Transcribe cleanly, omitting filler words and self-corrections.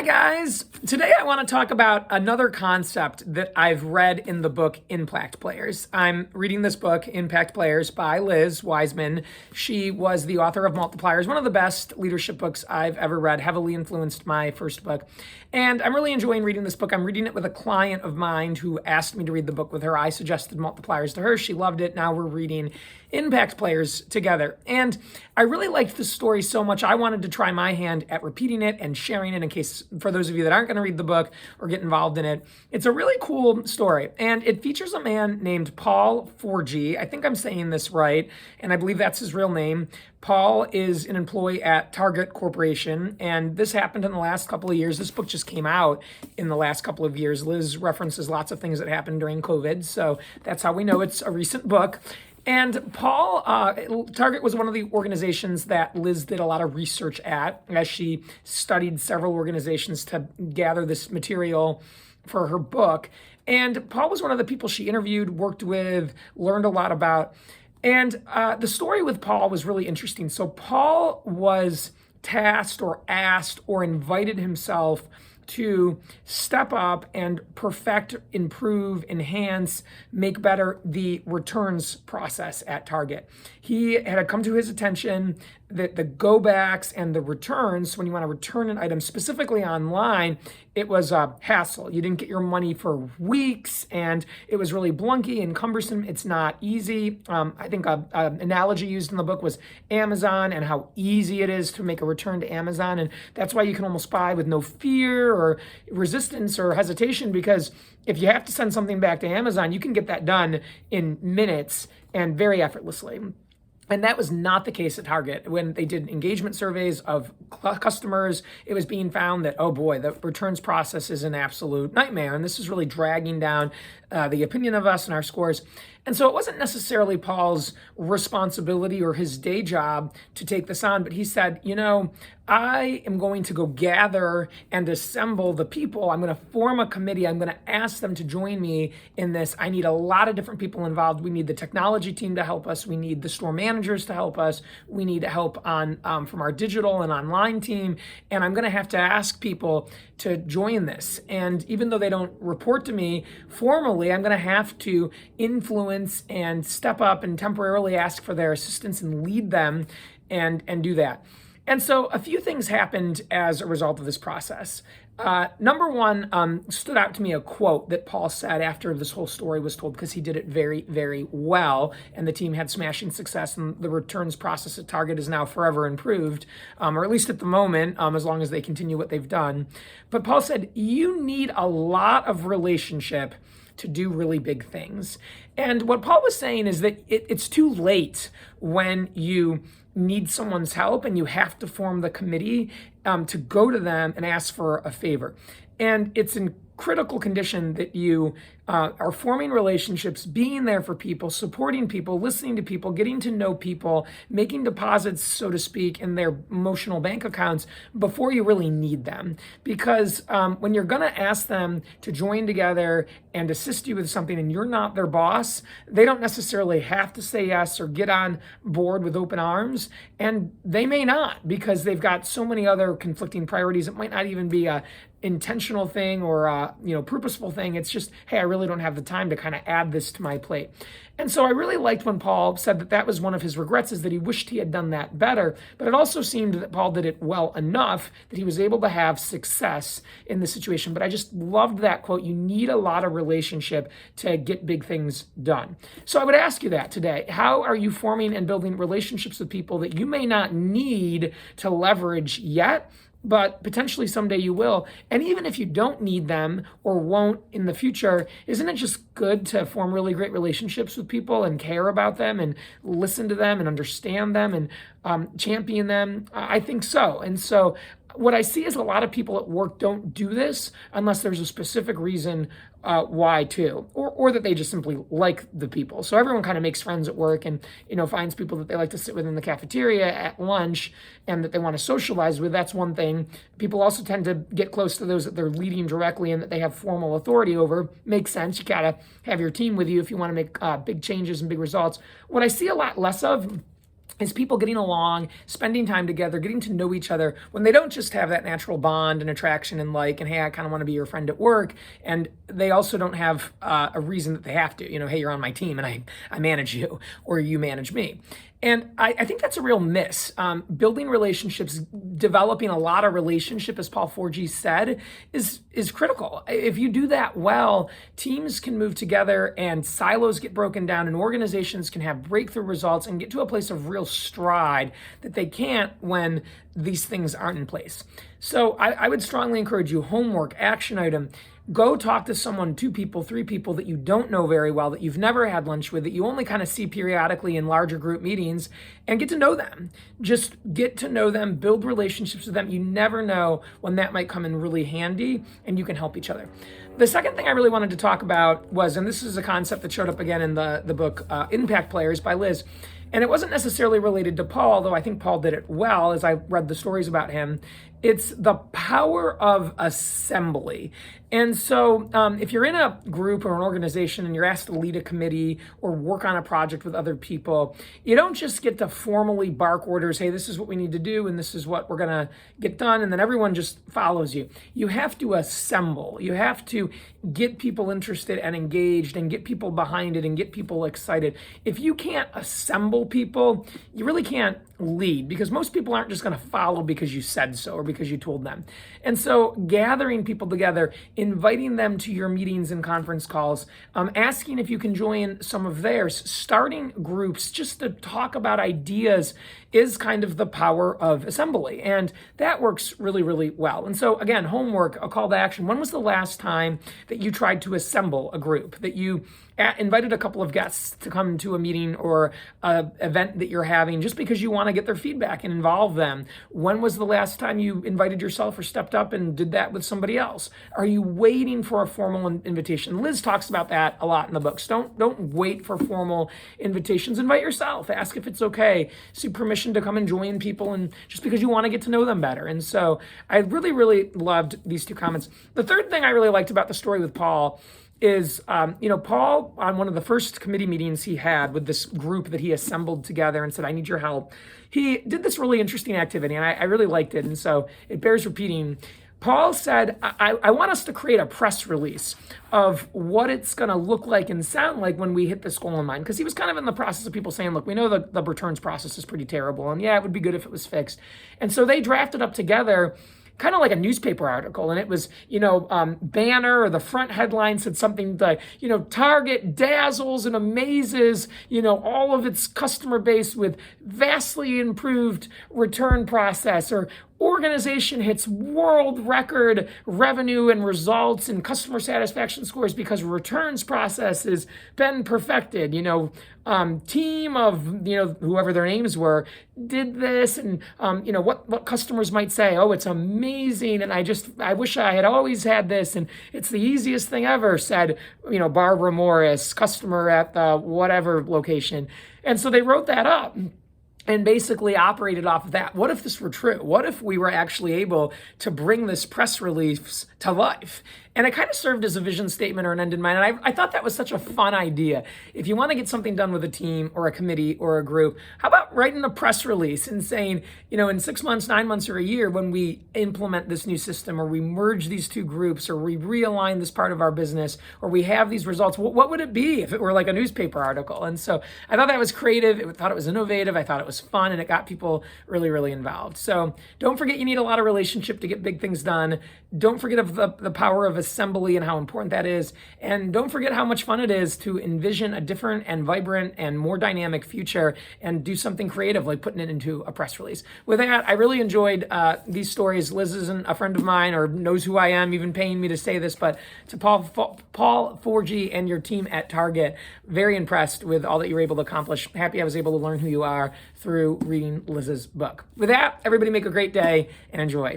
guys. Today I want to talk about another concept that I've read in the book Impact Players. I'm reading this book, Impact Players, by Liz Wiseman. She was the author of Multipliers, one of the best leadership books I've ever read, heavily influenced my first book. And I'm really enjoying reading this book. I'm reading it with a client of mine who asked me to read the book with her. I suggested Multipliers to her. She loved it. Now we're reading Impact Players together. And I really liked the story so much, I wanted to try my hand at repeating it and sharing it in case, for those of you that aren't going to read the book or get involved in it. It's a really cool story. And it features a man named Paul Forgy. I think I'm saying this right, and I believe that's his real name. Paul is an employee at Target Corporation, and this happened in the last couple of years. This book just came out in the last couple of years. Liz references lots of things that happened during COVID, so that's how we know it's a recent book. And Paul, Target was one of the organizations that Liz did a lot of research at as she studied several organizations to gather this material for her book. And Paul was one of the people she interviewed, worked with, learned a lot about. And the story with Paul was really interesting. So Paul was tasked or asked or invited himself to step up and perfect, improve, enhance, make better the returns process at Target. He had come to his attention that the go backs and the returns, when you want to return an item specifically online, it was a hassle. You didn't get your money for weeks, and it was really blunky and cumbersome. It's not easy. I think an analogy used in the book was Amazon and how easy it is to make a return to Amazon. And that's why you can almost buy with no fear or resistance or hesitation, because if you have to send something back to Amazon, you can get that done in minutes and very effortlessly. And that was not the case at Target. When they did engagement surveys of customers, it was being found that, oh boy, the returns process is an absolute nightmare. And this is really dragging down the opinion of us and our scores. And so it wasn't necessarily Paul's responsibility or his day job to take this on, but he said, I am going to go gather and assemble the people. I'm going to form a committee. I'm going to ask them to join me in this. I need a lot of different people involved. We need the technology team to help us. We need the store managers to help us. We need help on from our digital and online team. And I'm going to have to ask people to join this. And even though they don't report to me formally, I'm going to have to influence and step up and temporarily ask for their assistance and lead them and do that. And so a few things happened as a result of this process. Number one, stood out to me a quote that Paul said after this whole story was told, because he did it very, very well, and the team had smashing success, and the returns process at Target is now forever improved, or at least at the moment, as long as they continue what they've done. But Paul said, you need a lot of relationship to do really big things. And what Paul was saying is that it's too late when you need someone's help and you have to form the committee to go to them and ask for a favor. And it's in critical condition that you are forming relationships, being there for people, supporting people, listening to people, getting to know people, making deposits, so to speak, in their emotional bank accounts before you really need them. Because when you're going to ask them to join together and assist you with something and you're not their boss, they don't necessarily have to say yes or get on board with open arms. And they may not, because they've got so many other conflicting priorities. It might not even be a intentional thing or a purposeful thing. It's just, hey, I really don't have the time to kind of add this to my plate. And so I really liked when Paul said that that was one of his regrets, is that he wished he had done that better. But it also seemed that Paul did it well enough that he was able to have success in the situation. But I just loved that quote. You need a lot of relationship to get big things done. So I would ask you that today. How are you forming and building relationships with people that you may not need to leverage yet, but potentially someday you will? And even if you don't need them or won't in the future, isn't it just good to form really great relationships with people and care about them and listen to them and understand them and champion them? I think so. And so what I see is a lot of people at work don't do this unless there's a specific reason why too, or that they just simply like the people. So everyone kind of makes friends at work and, finds people that they like to sit with in the cafeteria at lunch and that they want to socialize with. That's one thing. People also tend to get close to those that they're leading directly and that they have formal authority over. Makes sense. You got to have your team with you if you want to make big changes and big results. What I see a lot less of is people getting along, spending time together, getting to know each other when they don't just have that natural bond and attraction and and hey, I kind of want to be your friend at work. And they also don't have a reason that they have to, hey, you're on my team and I manage you or you manage me. And I think that's a real miss. Building relationships, developing a lot of relationship, as Paul Forgy said, is critical. If you do that well, teams can move together and silos get broken down and organizations can have breakthrough results and get to a place of real stride that they can't when these things aren't in place. So I would strongly encourage you, homework, action item, go talk to someone, 2 people, 3 people that you don't know very well, that you've never had lunch with, that you only kind of see periodically in larger group meetings, and get to know them. Just get to know them, build relationships with them. You never know when that might come in really handy and you can help each other. The second thing I really wanted to talk about was, and this is a concept that showed up again in the book Impact Players by Liz, and it wasn't necessarily related to Paul, though I think Paul did it well as I read the stories about him. It's the power of assembly. And so if you're in a group or an organization and you're asked to lead a committee or work on a project with other people, you don't just get to formally bark orders, hey, this is what we need to do and this is what we're going to get done, and then everyone just follows you. You have to assemble. You have to get people interested and engaged and get people behind it and get people excited. If you can't assemble people, you really can't lead, because most people aren't just going to follow because you said so or because you told them. And so gathering people together, inviting them to your meetings and conference calls, asking if you can join some of theirs, starting groups just to talk about ideas is kind of the power of assembly. And that works really, really well. And so again, homework, a call to action. When was the last time that you tried to assemble a group, that you invited a couple of guests to come to a meeting or an event that you're having just because you want to get their feedback and involve them? When was the last time you invited yourself or stepped up and did that with somebody else? Are you waiting for a formal invitation? Liz talks about that a lot in the books. Don't wait for formal invitations. Invite yourself. Ask if it's okay. Seek permission to come and join people, and just because you want to get to know them better. And so I really, really loved these 2 comments. The third thing I really liked about the story with Paul is, Paul, on one of the first committee meetings he had with this group that he assembled together and said, I need your help. He did this really interesting activity, and I really liked it. And so it bears repeating. Paul said, I want us to create a press release of what it's going to look like and sound like when we hit this goal in mind. Because he was kind of in the process of people saying, look, we know the returns process is pretty terrible. And yeah, it would be good if it was fixed. And so they drafted up together kind of like a newspaper article. And it was, banner, or the front headline said something like, Target dazzles and amazes, all of its customer base with vastly improved return process, or organization hits world record revenue and results and customer satisfaction scores because returns process has been perfected. Team of, whoever their names were, did this, and, what customers might say, oh, it's amazing, and I wish I had always had this, and it's the easiest thing ever, said, Barbara Morris, customer at the whatever location. And so they wrote that up and basically operated off of that. What if this were true? What if we were actually able to bring this press release to life? And it kind of served as a vision statement or an end in mind. And I thought that was such a fun idea. If you want to get something done with a team or a committee or a group, how about writing a press release and saying, in 6 months, 9 months, or a year, when we implement this new system, or we merge these 2 groups, or we realign this part of our business, or we have these results, what would it be if it were like a newspaper article? And so I thought that was creative. I thought it was innovative. I thought it was fun, and it got people really, really involved. So don't forget, you need a lot of relationship to get big things done. Don't forget of the power of assembly and how important that is. And don't forget how much fun it is to envision a different and vibrant and more dynamic future and do something creative like putting it into a press release. With that, I really enjoyed these stories. Liz isn't a friend of mine or knows who I am, even paying me to say this, but to Paul Forgy and your team at Target, very impressed with all that you were able to accomplish. Happy I was able to learn who you are through reading Liz's book. With that, everybody make a great day and enjoy.